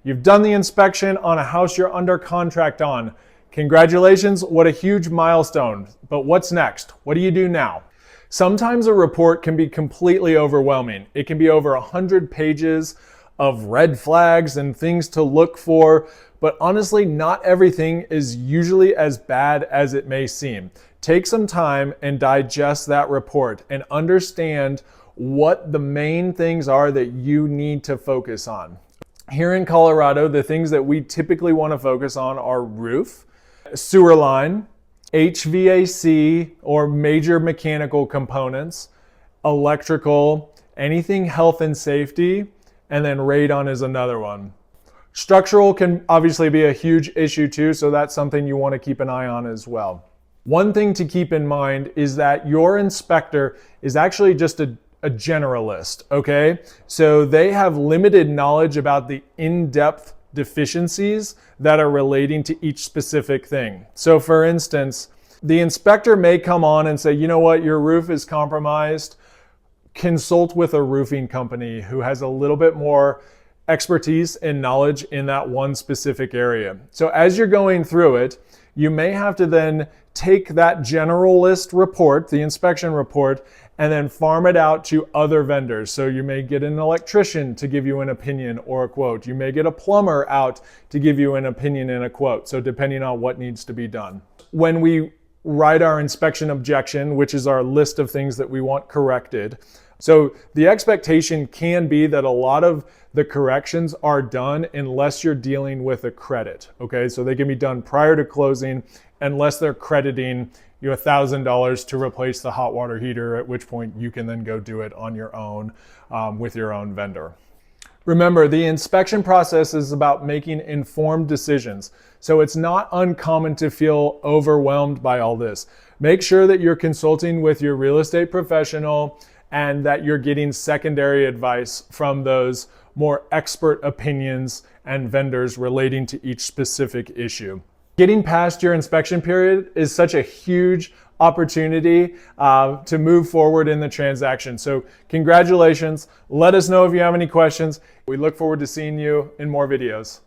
You've done the inspection on a house you're under contract on. Congratulations, what a huge milestone. But what's next? What do you do now? Sometimes a report can be completely overwhelming. It can be over 100 pages of red flags and things to look for, but honestly, not everything is usually as bad as it may seem. Take some time and digest that report and understand what the main things are that you need to focus on. Here in Colorado, the things that we typically want to focus on are roof, sewer line, HVAC or major mechanical components, electrical, anything health and safety, and then radon is another one. Structural can obviously be a huge issue too, so that's something you want to keep an eye on as well. One thing to keep in mind is that your inspector is actually just a generalist, okay? So they have limited knowledge about the in-depth deficiencies that are relating to each specific thing. So for instance, the inspector may come on and say, you know what, your roof is compromised. Consult with a roofing company who has a little bit more expertise and knowledge in that one specific area. So as you're going through it, you may have to then take that generalist report, the inspection report, and then farm it out to other vendors. So you may get an electrician to give you an opinion or a quote. You may get a plumber out to give you an opinion and a quote. So depending on what needs to be done. When we write our inspection objection, which is our list of things that we want corrected, so the expectation can be that a lot of the corrections are done unless you're dealing with a credit, okay? So they can be done prior to closing unless they're crediting you $1,000 to replace the hot water heater, at which point you can then go do it on your own with your own vendor. Remember, the inspection process is about making informed decisions. So it's not uncommon to feel overwhelmed by all this. Make sure that you're consulting with your real estate professional and that you're getting secondary advice from those more expert opinions and vendors relating to each specific issue. Getting past your inspection period is such a huge opportunity to move forward in the transaction. So congratulations. Let us know if you have any questions. We look forward to seeing you in more videos.